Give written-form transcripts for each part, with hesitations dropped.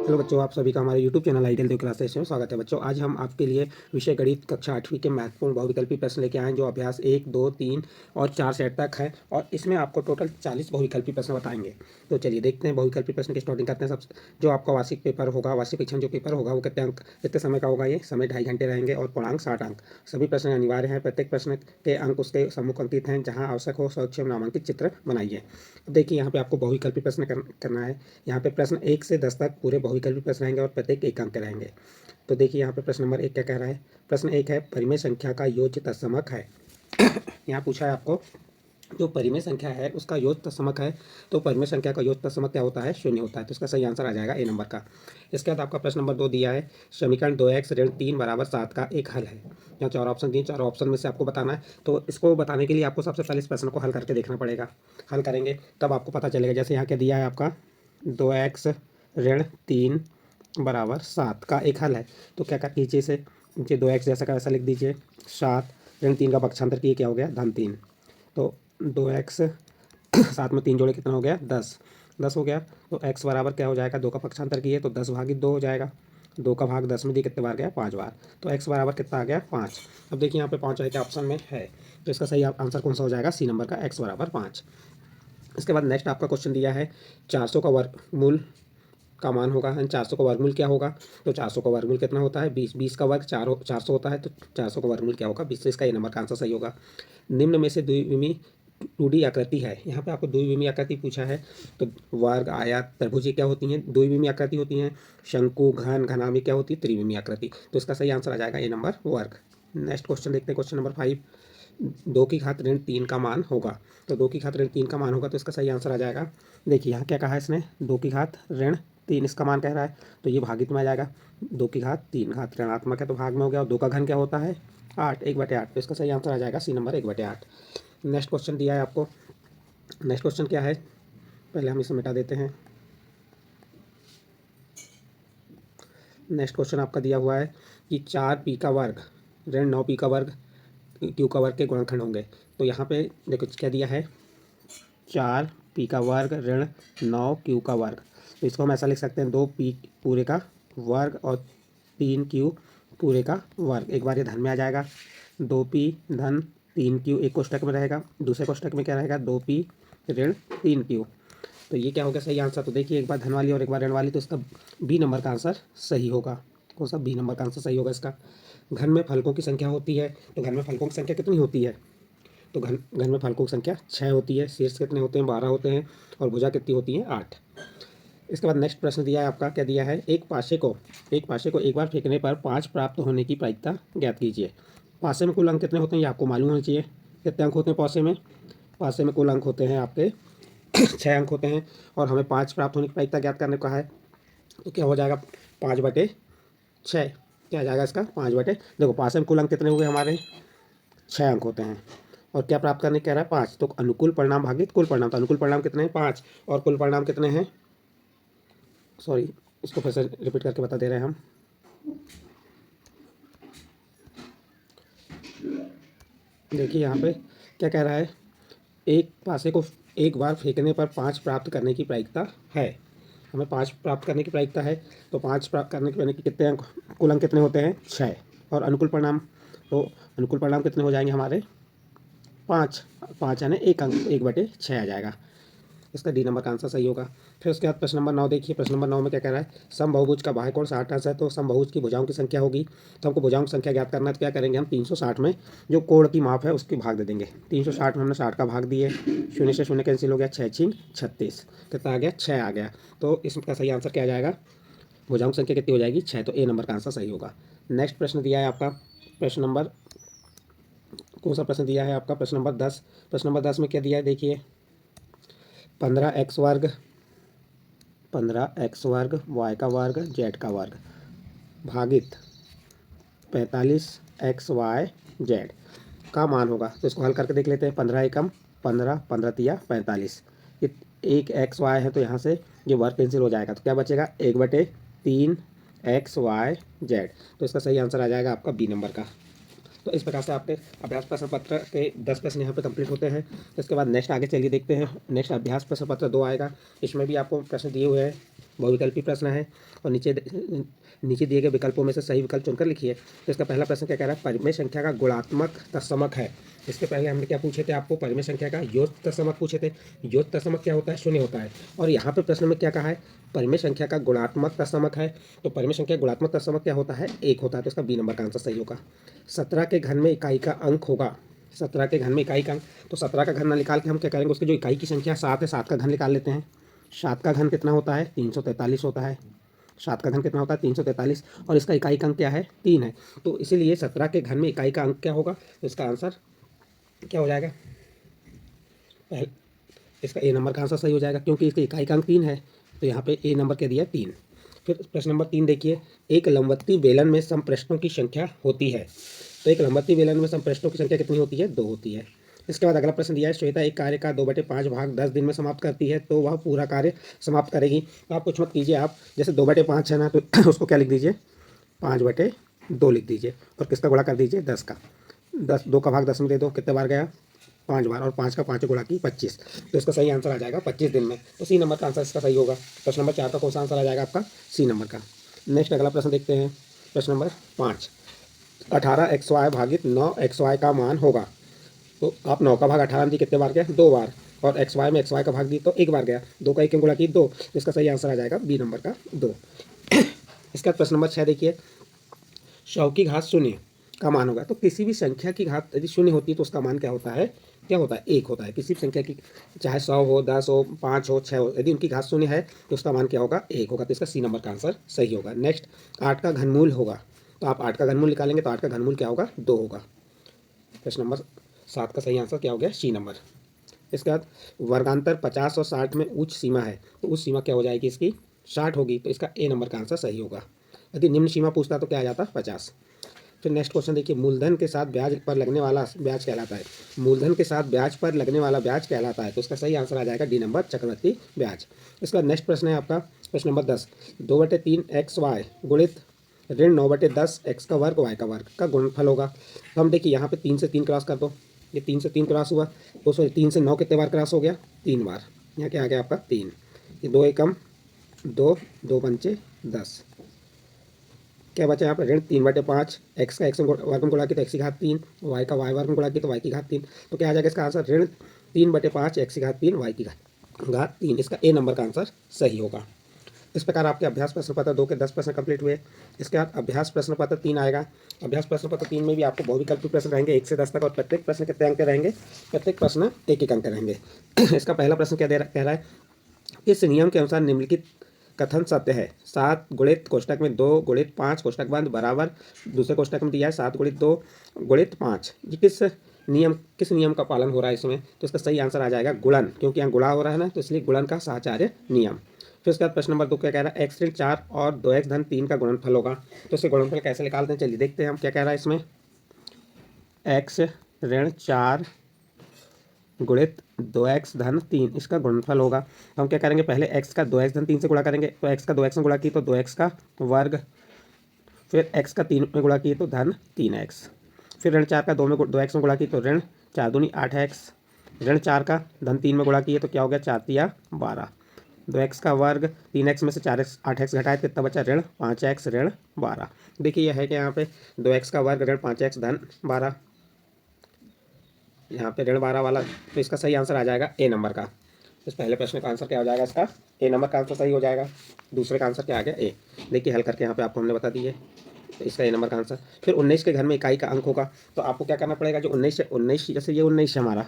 Hello बच्चों, आप सभी का हमारे यूट्यूब चैनल आइडियल देव क्लासेस में स्वागत है। बच्चों, आज हम आपके लिए विषय गणित कक्षा 8वीं के महत्वपूर्ण बहुविकल्पी प्रश्न लेके आए हैं, जो अभ्यास 1, 2, 3 और 4 सेट तक है। और इसमें आपको टोटल 40 बहुविकल्पी प्रश्न बताएंगे। तो चलिए देखते हैं बहुविकल्पी प्रश्न की स्टार्टिंग करते हैं। सब जो आपका वार्षिक पेपर होगा, वार्षिक परीक्षण जो पेपर होगा, वो कितने अंक कितने समय का होगा? ये समय 2.5 घंटे रहेंगे और पूर्णांक 60 अंक। सभी प्रश्न अनिवार्य हैं। प्रत्येक प्रश्न के अंक उसके सम्मुख अंकित हैं। जहाँ आवश्यक हो स्वयं नामांकित चित्र बनाइए। अब देखिए, यहाँ पे आपको बहुविकल्पी प्रश्न करना है। यहाँ पे प्रश्न 1 से 10 तक पूरे बहुविकल्पी प्रश्न रहेंगे और प्रत्येक 1 अंक के रहेंगे। तो देखिए, यहाँ पे प्रश्न नंबर 1 क्या कह रहा है। प्रश्न 1 है, परिमेय संख्या का योज्य तत्समक है। यहाँ पूछा है आपको, जो परिमेय संख्या है उसका योज्य तत्समक है। तो परिमेय संख्या का योज्य तत्समक क्या होता है? 0 होता है। तो इसका सही आंसर आ जाएगा ए नंबर का। इसके बाद आपका प्रश्न नंबर 2 दिया है, समीकरण 2x ऋण 3 बराबर 7 का एक हल है। यहाँ 4 ऑप्शन दिए, 4 ऑप्शन में से आपको बताना है। तो इसको बताने के लिए आपको सबसे पहले इस प्रश्न को हल करके देखना पड़ेगा। हल करेंगे तब आपको पता चलेगा। जैसे यहाँ क्या दिया है आपका, 2x ऋण 3 बराबर 7 का एक हल है। तो क्या कर कीजिए, इसे नीचे 2x जैसा का वैसा लिख दीजिए। 7 ऋण 3 का पक्षांतर किए क्या हो गया? धन 3। तो 2x 7 में 3 जोड़े कितना हो गया? 10। 10 हो गया। तो x बराबर क्या हो जाएगा? 2 का पक्षांतर किए तो 10 भागित 2 हो जाएगा। 2 का भाग 10 में दिए कितने बार गया? 5 बार। तो x बराबर कितना आ गया? 5। अब देखिए, यहाँ पे 5 के ऑप्शन में है। तो इसका सही आंसर कौन सा हो जाएगा? सी नंबर का, x बराबर 5। इसके बाद नेक्स्ट आपका क्वेश्चन दिया है, 400 का वर्गमूल का मान होगा। 400 का वर्गमूल क्या होगा? तो 400 का वर्गमूल कितना होता है? 20। 20 का वर्ग 400 होता है। तो 400 का वर्गमूल क्या होगा? 20। से इसका ये नंबर का आंसर सही होगा। निम्न में से द्विविमीय 2D आकृति है। यहाँ पे आपको द्विविमीय आकृति पूछा है। तो वर्ग, आयत, त्रिभुज क्या होती हैं? द्विविमीय आकृति होती हैं। शंकु, घन, घनाभ क्या होती है? त्रिविमीय आकृति। तो इसका सही आंसर आ जाएगा ए नंबर, वर्ग। नेक्स्ट क्वेश्चन देखते हैं, क्वेश्चन नंबर 5। 2 की घात ऋण 3 का मान होगा। तो 2 की घात ऋण 3 का मान होगा। तो इसका सही आंसर आ जाएगा, देखिए यहाँ क्या कहा है इसने, 2 की घात ऋण 3 इसका मान कह रहा है। तो ये भागित में आ जाएगा। 2 की घात 3, घात ऋणात्मक है तो भाग में हो गया। और 2 का घन क्या होता है? 8, 1/8। तो इसका सही आंसर आ जाएगा सी नंबर, 1/8। नेक्स्ट क्वेश्चन दिया है आपको। नेक्स्ट क्वेश्चन क्या है, पहले हम इसे मिटा देते हैं। नेक्स्ट क्वेश्चन आपका दिया हुआ है कि 4p का वर्ग ऋण 9p का वर्ग q का वर्ग के गुणनखंड होंगे। तो यहाँ पे देखो क्या दिया है, 4p का वर्ग ऋण 9q का वर्ग। तो इसको हम ऐसा लिख सकते हैं, 2p पूरे का वर्ग और 3q पूरे का वर्ग। एक बार ये धन में आ जाएगा। 2p धन 3q एक कोष्टक में रहेगा। दूसरे कोष्टक में क्या रहेगा? 2p ऋण 3q। तो ये क्या हो गया सही आंसर? तो देखिए, एक बार धन वाली और एक बार ऋण वाली, तो इसका बी नंबर का आंसर सही होगा। कौन सा? बी नंबर का आंसर सही होगा इसका। घन में फलकों की संख्या होती है। तो घन में फलकों की संख्या कितनी होती है? तो घन में फलकों की संख्या 6 होती है। शीर्ष कितने होते हैं? 12 होते हैं। और भुजा कितनी होती है? 8। इसके बाद नेक्स्ट प्रश्न दिया है आपका, क्या दिया है, एक पासे को एक बार फेंकने पर 5 प्राप्त होने की प्रायिकता ज्ञात कीजिए। पासे में कुल अंक कितने होते हैं ये आपको मालूम होना चाहिए। कितने अंक होते हैं पासे में? पासे में कुल अंक होते हैं आपके 6 अंक होते हैं। और हमें 5 प्राप्त होने की प्रायिकता ज्ञात करने को है। तो क्या हो जाएगा? 5/6। क्या आ जाएगा इसका? 5/, देखो पासे में कुल अंक कितने हुए हमारे? 6 अंक होते हैं। और क्या प्राप्त करने कह रहा है? 5। तो अनुकूल परिणाम भागित कुल परिणाम। तो अनुकूल परिणाम कितने हैं? 5। और कुल परिणाम कितने हैं? सॉरी, इसको फिर से रिपीट करके बता दे रहे हैं हम। देखिए यहाँ पे क्या कह रहा है, एक पासे को एक बार फेंकने पर 5 प्राप्त करने की प्रायिकता है। हमें 5 प्राप्त करने की प्रायिकता है। तो 5 प्राप्त करने की कितने अंक, कुल अंक कितने होते हैं? 6। और अनुकूल परिणाम, तो अनुकूल परिणाम कितने हो जाएंगे हमारे? 5। 5 यानी एक अंक, 1/6 आ जाएगा। इसका डी नंबर का आंसर सही होगा। फिर उसके बाद प्रश्न नंबर 9 देखिए। प्रश्न नंबर 9 में क्या कह रहा है, समबाहुभुज का बाह्य कोण 60 अंश है। तो समबाहुभुज की भुजाओं की संख्या होगी। तो हमको भुजाओं की संख्या ज्ञात करना है। तो क्या करेंगे हम? 360 में जो कोण की माप है उसकी भाग दे देंगे। 360 में हमने 60 का भाग दिए, 0 से 0 कैंसिल हो गया, 6 6 36। कितना आ गया? 6 आ गया। तो इसका सही आंसर क्या आ जाएगा? भुजाओं की संख्या कितनी हो जाएगी? 6। तो ए नंबर का आंसर सही होगा। नेक्स्ट प्रश्न दिया है आपका, प्रश्न नंबर, कौन सा प्रश्न दिया है आपका? प्रश्न नंबर 10। प्रश्न नंबर 10 में क्या दिया है देखिए, 15x वर्ग y का वर्ग z का वर्ग भागित 45xy z का मान होगा। तो इसको हल करके देख लेते हैं। 15 एकम 15, 15 तिया 45। एक एक्स वाई है तो यहाँ से ये वर्ग कैंसिल हो जाएगा। तो क्या बचेगा? 1/3xyz। तो इसका सही आंसर आ जाएगा आपका बी नंबर का। तो इस प्रकार से आपके अभ्यास प्रश्न पत्र के 10 प्रश्न यहाँ पे कंप्लीट होते हैं। इसके बाद नेक्स्ट आगे चलिए देखते हैं। नेक्स्ट अभ्यास प्रश्न पत्र 2 आएगा। इसमें भी आपको प्रश्न दिए हुए हैं बहुविकल्पी प्रश्न है और नीचे दिए गए विकल्पों में से सही विकल्प चुनकर लिखिए। तो इसका पहला प्रश्न क्या कह रहा है, परिमेय संख्या का गुणात्मक तत्समक है। इसके पहले हमने क्या पूछे थे आपको, परिमेय संख्या का योग तत्समक पूछे थे। योग तत्समक क्या होता है, शून्य होता है। और यहाँ पे प्रश्न में क्या कहा है, परिमेय संख्या का गुणात्मक तत्समक है। तो परिमेय संख्या गुणात्मक तत्समक क्या होता है, 1 होता है। तो इसका बी नंबर का आंसर सही होगा। 17 के घन में इकाई का अंक होगा। 17 के घन में इकाई का अंक, तो 17 का घन ना निकाल के हम क्या करेंगे, उसकी जो इकाई की संख्या 7 है, 7 का घन निकाल लेते हैं। 7 का घन कितना होता है, 343 होता है। 7 का घन कितना होता है, 343, और इसका इकाई का अंक क्या है, 3 है। तो इसीलिए 17 के घन में इकाई का अंक क्या होगा, तो इसका आंसर क्या हो जाएगा, इसका ए नंबर का आंसर सही हो जाएगा, क्योंकि इसकी इकाई का अंक 3 है। तो यहाँ पे ए नंबर क्या दिया, 3। फिर प्रश्न नंबर 3 देखिए, एक लंबवती बेलन में समप्रश्नों की संख्या होती है। तो एक लंबवती बेलन में समप्रश्नों की संख्या कितनी होती है, 2 होती है। इसके बाद अगला प्रश्न दिया है, श्वेता एक कार्य का 2/5 भाग 10 दिन में समाप्त करती है, तो वह पूरा कार्य समाप्त करेगी। तो आप कुछ मत कीजिए, आप जैसे 2/5 है ना, तो उसको क्या लिख दीजिए, 5/2 लिख दीजिए, और किसका गुणा कर दीजिए, 10 का। 2 का भाग 10 में दे दो, कितने बार गया, 5 बार, और 5 का 5 गुणा की 25। तो इसका सही आंसर आ जाएगा 25 दिन में। तो सी नंबर का आंसर इसका सही होगा। प्रश्न नंबर 4 का कौन सा आंसर आ जाएगा आपका, सी नंबर का। नेक्स्ट अगला प्रश्न देखते हैं, प्रश्न नंबर 5, 18xy भागित 9xy का मान होगा। तो आप 9 का भाग 18 में दी, कितने बार गया, 2 बार, और xy में xy का भाग दी तो 1 बार गया। 2 का 1 गुणा की 2, तो इसका सही आंसर आ जाएगा बी नंबर का 2। इसका प्रश्न नंबर 6 देखिए, 100 की घात 0 का मान होगा। तो किसी भी संख्या की घात यदि 0 होती है तो उसका मान क्या होता है, 1 होता है। किसी भी संख्या की, चाहे 100 हो, 10 हो, 5 हो, 6 हो, यदि उनकी घात 0 है तो उसका मान क्या होगा, 1 होगा। तो इसका सी नंबर का आंसर सही होगा। नेक्स्ट, 8 का घनमूल होगा। तो आप 8 का घनमूल निकालेंगे तो 8 का घनमूल क्या होगा, 2 होगा। प्रश्न नंबर 7 का सही आंसर क्या हो गया, सी नंबर। इसके बाद वर्गांतर 50 और 60 में उच्च सीमा है, तो उच्च सीमा क्या हो जाएगी इसकी, 60 होगी। तो इसका ए नंबर का आंसर सही होगा। यदि निम्न सीमा पूछता तो क्या आ जाता, 50। फिर नेक्स्ट क्वेश्चन देखिए, मूलधन के साथ ब्याज पर लगने वाला ब्याज कहलाता है। मूलधन के साथ ब्याज पर लगने वाला ब्याज कहलाता है। तो इसका सही आंसर आ जाएगा डी नंबर, चक्रवृद्धि ब्याज। इसका नेक्स्ट प्रश्न है आपका प्रश्न नंबर 10, 2/3xy गुणित ऋण 9/10 x का वर्ग y का वर्ग का गुणनफल होगा। तो हम देखिए यहाँ पे 3 से 3 क्रॉस कर दो, ये 3 से 3 क्रॉस हुआ, तो सॉरी 3 से 9 कितने बार क्रॉस हो गया, 3 बार। यहाँ क्या आ गया आपका 3, ये 2 एकम 2, 2 पंचे 10, क्या बचा यहाँ पर ऋण 3/5, एक्स का एक्स वर्ग में गुणा की तो एक्स की घात 3, वाई का वाई वर्ग में गुणा की तो वाई की घात 3। तो क्या आ जाएगा इसका आंसर, ऋण 3/5 एक्स की घात 3 वाई की घात 3। इसका ए नंबर का आंसर सही होगा। इस प्रकार आपके अभ्यास प्रश्न पत्र 2 के 10 प्रश्न कंप्लीट हुए। इसके बाद अभ्यास प्रश्न पत्र 3 आएगा। अभ्यास प्रश्न पत्र 3 में भी आपको बहुविकल्पी प्रश्न रहेंगे 1 से 10 तक, और प्रत्येक प्रश्न कितने अंक के रहेंगे, प्रत्येक प्रश्न 1-1 अंक के रहेंगे। इसका पहला प्रश्न क्या कह रहा है, इस नियम के अनुसार निम्नलिखित कथन सत्य है। 7 गुणित कोष्टक में 2 गुणित 5 कोष्टक बंद बराबर, दूसरे कोष्टक में दिया है 7 गुणित 2 गुणित 5। ये किस नियम का पालन हो रहा है इसमें, तो इसका सही आंसर आ जाएगा गुणन, क्योंकि यहाँ गुणा हो रहा है ना, तो इसलिए गुणन का साहचर्य नियम। फिर उसके बाद प्रश्न नंबर 2 क्या कह रहा है, x ऋण 4 और 2x धन 3 का गुणनफल होगा। तो इसके गुणनफल कैसे निकालते हैं, चलिए देखते हैं हम क्या कह रहा है इसमें। x ऋण 4 गुणित 2x धन 3 इसका गुणनफल होगा। तो हम क्या करेंगे, पहले x का 2x धन 3 से गुणा करेंगे, तो x का 2x में गुणा की तो 2x का वर्ग, फिर x का 3 में गुणा की तो धन 3x, फिर ऋण 4 का 2x में गुणा की तो ऋण 4 दूनी 8x, ऋण 4 का धन 3 में गुणा किए तो क्या हो गया, 4×3 12, 2x का वर्ग, 3x में से 8x घटाए कितना बचा, ऋण 5x ऋण 12। देखिए यह है कि यहाँ पे 2x का वर्ग ऋण 5x धन 12, यहाँ पे ऋण 12 वाला, तो इसका सही आंसर आ जाएगा ए नंबर का। इस पहले प्रश्न का आंसर क्या हो जाएगा, इसका ए नंबर का आंसर सही हो जाएगा। दूसरे का आंसर क्या आ गया, ए। देखिए हल करके यहाँ पे आपको हमने बता दिए, तो इसका ए नंबर का आंसर। फिर 19 के घर में इकाई का अंक होगा। तो आपको क्या करना पड़ेगा, जो 19 जैसे ये 19 है हमारा,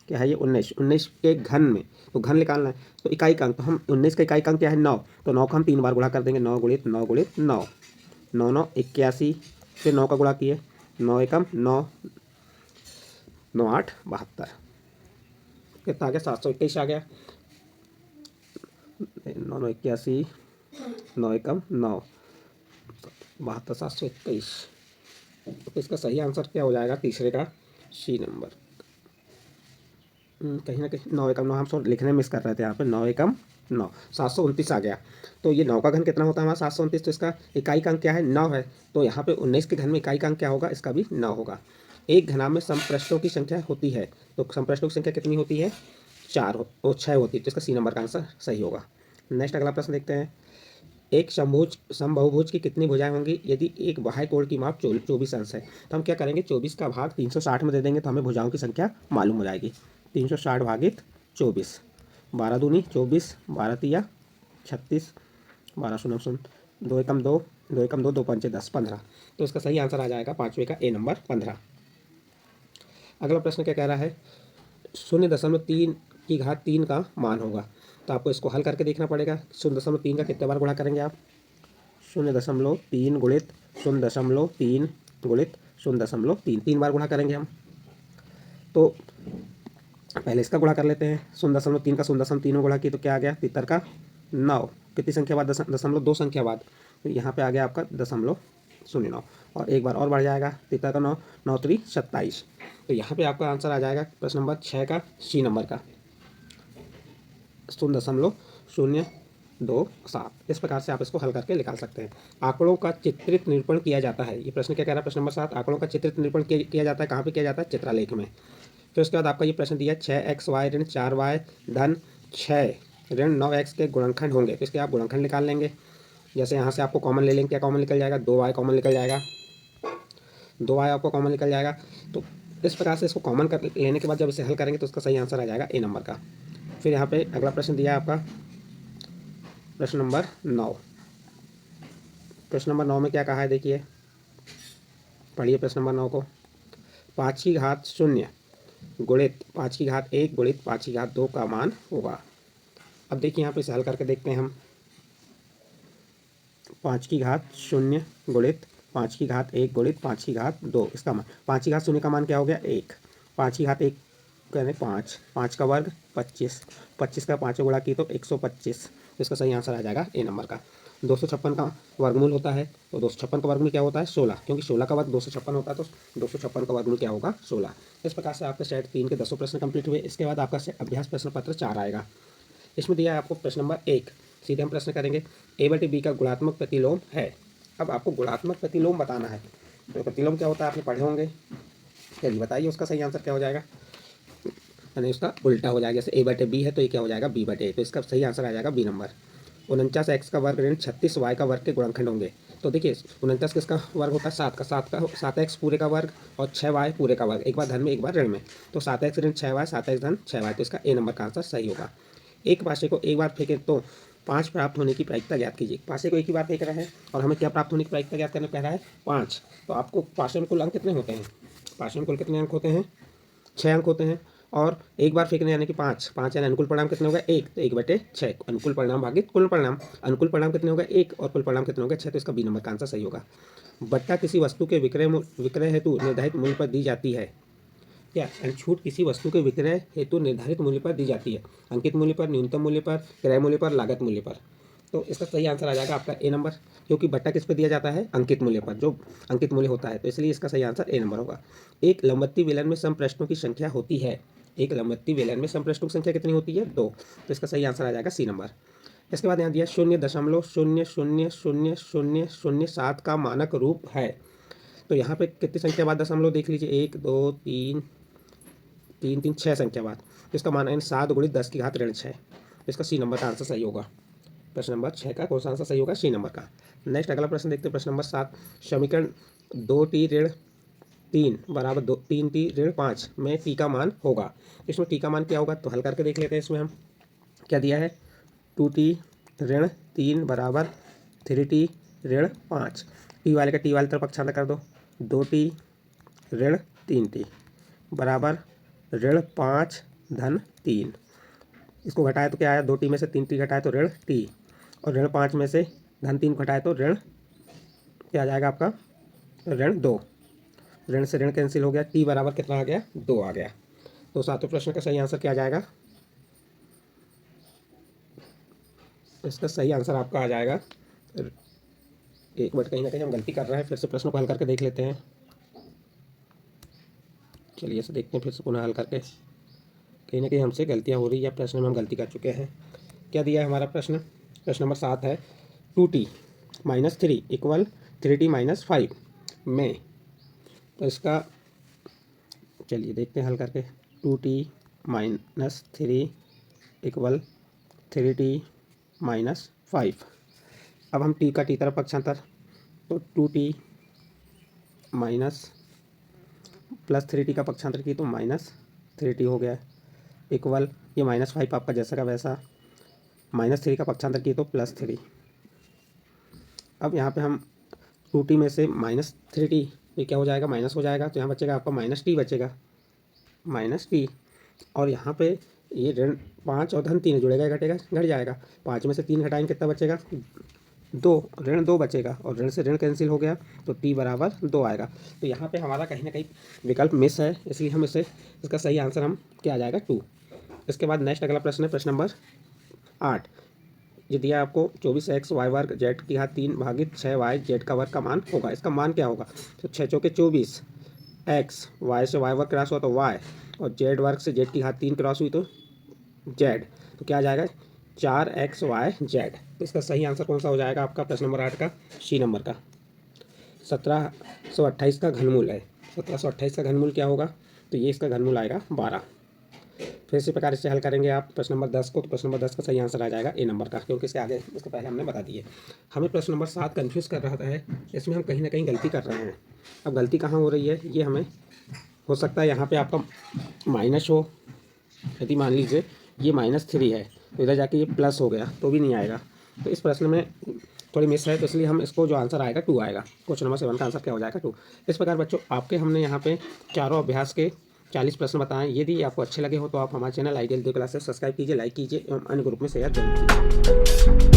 क्या है ये 19 के घन में, तो घन निकालना है, तो इकाई का अंक, तो हम 19 का इकाई का अंक क्या है 9, तो 9 का हम 3 बार गुणा कर देंगे, 9 गुणित 9 गुणित 9, 9 9 81, फिर 9 का गुणा किए, 9 एकम 9, 9 8 72, कितना आ गया 721 आ गया, 9 9 81, 9 एकम 9 72 721। तो इसका सही आंसर क्या हो जाएगा, तीसरे का सी नंबर। कहीं ना कहीं 9 एकम 9 हम सब लिखने मिस कर रहे थे यहाँ पे, 9 एकम 9 729 आ गया। तो ये 9 का घन कितना होता है हमारा 729, तो इसका इकाई का अंक क्या है 9 है, तो यहाँ पे 19 के घन में इकाई का अंक क्या होगा, इसका भी 9 होगा। एक घनाभ में समप्रश्नों की संख्या होती है, तो समप्रश्नों की संख्या कितनी होती है, 4 और 6 होती है, तो इसका सी नंबर का आंसर सही होगा। नेक्स्ट अगला प्रश्न देखते हैं, एक समबाहुभुज की कितनी भुजाएं होंगी यदि एक बाह्य कोण की माप 24 अंश है। तो हम क्या करेंगे, 24 का भाग 360 में दे देंगे तो हमें भुजाओं की संख्या मालूम हो जाएगी। 360 भागित 24, 12 दूनी 24, 12 तिया 36, 12 शून्य शून्य, 2 एकम 2, 2 एकम 2, 2 पंचे 10, 15। तो इसका सही आंसर आ जाएगा पाँचवें का ए नंबर 15। अगला प्रश्न क्या कह रहा है, 0.3 की घात 3 का मान होगा। तो आपको इसको हल करके देखना पड़ेगा। 0.3 का कितने बार गुणा करेंगे आप, 0.3 गुणित 0.3 गुणित 0.3, 3 बार गुणा करेंगे हम। तो पहले इसका गुणा कर लेते हैं। 0.3 का 0.3 में गुणा किया तो क्या आ गया, 73 का 9, कितनी संख्या बाद, 0.2 संख्या बाद, तो यहाँ पे आ गया आपका 0.09, और एक बार और बढ़ जाएगा, 73 का 9, 9 3 27। तो यहाँ पे आपका आंसर आ जाएगा प्रश्न नंबर 6 का सी नंबर का 0.027। इस प्रकार से आप इसको हल करके निकाल सकते हैं। आंकड़ों का चित्रित निरूपण किया जाता है, ये प्रश्न क्या कह रहा है, प्रश्न नंबर 7, आंकड़ों का चित्रित निरूपण किया जाता है, कहाँ पे किया जाता है, चित्रालेख में। तो इसके बाद आपका ये प्रश्न दिया 6xy ऋण 4y धन 6 ऋण 9x के गुणनखंड होंगे। तो इसके आप गुणनखंड निकाल लेंगे। जैसे यहाँ से आपको कॉमन ले लेंगे, क्या कॉमन निकल जाएगा, 2y कॉमन निकल जाएगा, 2y आपको कॉमन निकल जाएगा। तो इस प्रकार से इसको कॉमन कर लेने के बाद जब इसे हल करेंगे तो इसका सही आंसर आ जाएगा ए नंबर का। फिर यहाँ पे अगला प्रश्न दिया है आपका प्रश्न नंबर 9। प्रश्न नंबर 9 में क्या कहा है, देखिए पढ़िए प्रश्न नंबर 9 को। 5 की घात 0 गुणित 5 की घात 1 गुणित 5 की घात 2 का मान होगा। अब देखिए यहाँ पे इसे हल करके देखते हैं हम। 5 की घात 0 गुणित 5 की घात 1 गुणित 5 की घात 2, इसका मान 5 की घात 0 का मान क्या हो गया, 1। 5 की घात 1 करें 5, 5 का वर्ग 25, 25 का 5 गुणा की तो 125। तो इसका सही आंसर आ जाएगा ए नंबर का। 256 का वर्गमूल होता है, तो 256 का वर्गमूल क्या होता है, 16, क्योंकि 16 का वर्ग 256 होता है, तो 256 का वर्गमूल क्या होगा, 16। इस प्रकार से आपके सेट 3 के 10 प्रश्न कंप्लीट हुए। इसके बाद आपका अभ्यास प्रश्न पत्र 4 आएगा। इसमें दिया है आपको प्रश्न नंबर 1। सीधे हम प्रश्न करेंगे, ए बटे बी का गुणात्मक प्रतिलोम है। अब आपको गुणात्मक प्रतिलोम बताना है। तो प्रतिलोम क्या होता है आपने पढ़े होंगे, चलिए बताइए उसका सही आंसर क्या हो जाएगा, यानी उसका उल्टा हो जाएगा। जैसे ए बटे बी है तो ये क्या हो जाएगा, बी बटे ए, तो इसका सही आंसर आ जाएगा बी नंबर। 49x का वर्ग ऋण 36y का वर्ग के गुणनखंड होंगे। तो देखिए 49 किसका वर्ग होता है, 7x पूरे का वर्ग और 6y पूरे का वर्ग, एक बार धन में एक बार ऋण में, तो 7x ऋण 6y, 7x धन 6y, तो इसका ए नंबर का आंसर सही होगा। एक पासे को एक बार फेंके तो 5 प्राप्त होने की प्रायिकता ज्ञात कीजिए। पासे को एक ही बार फेंक रहा है और हमें क्या प्राप्त होने की प्रायिकता ज्ञात करने कह रहा है, 5। तो आपको पासे में कुल अंक कितने होते हैं, पासे में कुल कितने अंक होते हैं, 6 अंक होते हैं। और एक बार फेंकने यानी कि 5, 5 यानी अनुकूल परिणाम कितने होगा, 1, तो 1/6 अनुकूल परिणाम भागित कुल परिणाम, अनुकूल परिणाम कितने होगा, 1, और कुल परिणाम कितने होगा, 6। तो इसका बी नंबर का आंसर सही होगा। बट्टा किसी वस्तु के विक्रय हेतु निर्धारित मूल्य पर दी जाती है। क्या, छूट किसी वस्तु के विक्रय हेतु निर्धारित मूल्य पर दी जाती है, अंकित मूल्य पर, न्यूनतम मूल्य पर, क्रय मूल्य पर, लागत मूल्य पर। तो इसका सही आंसर आ जाएगा आपका ए नंबर, क्योंकि बट्टा किस पर दिया जाता है, अंकित मूल्य पर, जो अंकित मूल्य होता है, तो इसलिए इसका सही आंसर ए नंबर होगा। एक लंबवत्ती बेलन में सम प्रश्नों की संख्या होती है, एक लंबवत्ती बेलन में सम प्रश्नों की संख्या कितनी होती है, 2। तो इसका सही आंसर आ जाएगा सी नंबर। इसके बाद यहाँ दिया 0.000007 का मानक रूप है। तो यहाँ पे कितनी संख्या बाद दशमलव देख लीजिए, 1 2 3 3 3 6 संख्या बाद, तो इसका मान है 7 गुणित 10 की घात ऋण 6। तो इसका सी नंबर का आंसर सही होगा। प्रश्न नंबर 6 का कौन सा आंसर सही होगा, सी नंबर का। नेक्स्ट अगला प्रश्न देखते हैं, प्रश्न नंबर 7। समीकरण 2t ऋण 3 बराबर 3t ऋण 5 में t का मान होगा। इसमें t का मान क्या होगा, तो हल करके देख लेते हैं। इसमें हम क्या दिया है, 2t ऋण 3 बराबर 3t ऋण 5, टी वाले का टी वाले तरफ पक्षांतर कर दो, 2t ऋण 3t बराबर ऋण 5 धन 3। इसको घटाए तो क्या आया, 2t में से 3t घटाए तो ऋण t, और ऋण 5 में से धन 3 घटाए तो ऋण क्या आ जाएगा आपका, ऋण 2। ऋण से ऋण कैंसिल हो गया, t बराबर कितना आ गया, 2 आ गया। तो सातवें प्रश्न का सही आंसर क्या आ जाएगा, इसका सही आंसर आपका आ जाएगा, एक मिनट कहीं ना कहीं हम गलती कर रहे हैं, फिर से प्रश्न को हल करके देख लेते हैं। चलिए इसे देखते हैं फिर से पुनः हल करके, कहीं ना कहीं हमसे गलतियां हो रही है या प्रश्न में हम गलती कर चुके हैं। क्या दिया है हमारा प्रश्न, प्रश्न नंबर 7 है 2t - 3 इक्वल 3t - 5 में, तो इसका चलिए देखते हैं हल करके। 2t - 3 इक्वल 3t - 5, अब हम टी का टी तरफ पक्षांतर, तो 2t माइनस प्लस 3t का पक्षांतर की तो -3t हो गया इक्वल ये -5 आपका जैसा का वैसा, -3 का पक्षांतर की तो +3। अब यहाँ पे हम 2t में से -3t ये क्या हो जाएगा, माइनस हो जाएगा, तो यहाँ बचेगा आपका -t बचेगा, -t। और यहाँ पे ये ऋण 5 और धन 3 जुड़ेगा घटेगा, घट जाएगा। 5 में से 3 घटाएंगे कितना बचेगा, 2, ऋण 2 बचेगा और ऋण से ऋण कैंसिल हो गया तो t बराबर 2 आएगा। तो यहाँ पे हमारा कहीं ना कहीं विकल्प मिस है, इसलिए हम इसका सही आंसर हम क्या आ जाएगा 2। इसके बाद नेक्स्ट अगला प्रश्न है प्रश्न नंबर 8। ये दिया आपको 24x y वर्ग z की घात 3 भागित 6y z का वर्ग का मान होगा। इसका मान क्या होगा, तो 6 चौके 24, x y से y वर्ग क्रॉस हुआ तो y, और z वर्ग से z की घात 3 क्रॉस हुई तो z, तो क्या आ जाएगा 4xyz। तो इसका सही आंसर कौन सा हो जाएगा आपका प्रश्न नंबर 8 का, सी नंबर का। 1728 का घनमूल है, 1728 का घनमूल क्या होगा, तो ये इसका घनमूल आएगा 12। फिर इसी प्रकार इससे हल करेंगे आप प्रश्न नंबर 10 को, तो प्रश्न नंबर 10 का सही आंसर आ जाएगा ए नंबर का, क्योंकि इसके आगे इसके पहले हमने बता दिए। हमें प्रश्न नंबर 7 कन्फ्यूज़ कर रहा है, इसमें हम कहीं ना कहीं गलती कर रहे हैं। अब गलती कहाँ हो रही है, ये हमें हो सकता है यहाँ पे आपका माइनस हो, यदि मान लीजिए ये -3 है तो इधर जाके ये प्लस हो गया तो भी नहीं आएगा। तो इस प्रश्न में थोड़ी मिस है, तो इसलिए हम इसको जो आंसर आएगा 2 आएगा। क्वेश्चन नंबर 7 का आंसर क्या हो जाएगा 2। इस प्रकार बच्चों आपके हमने यहाँ पे चारों अभ्यास के 40 प्रश्न बताएं। यदि आपको अच्छे लगे हो तो आप हमारे चैनल आइडियल 2 क्लासेस सब्सक्राइब कीजिए, लाइक कीजिए एवं अन्य ग्रुप में शेयर जरूर कीजिए।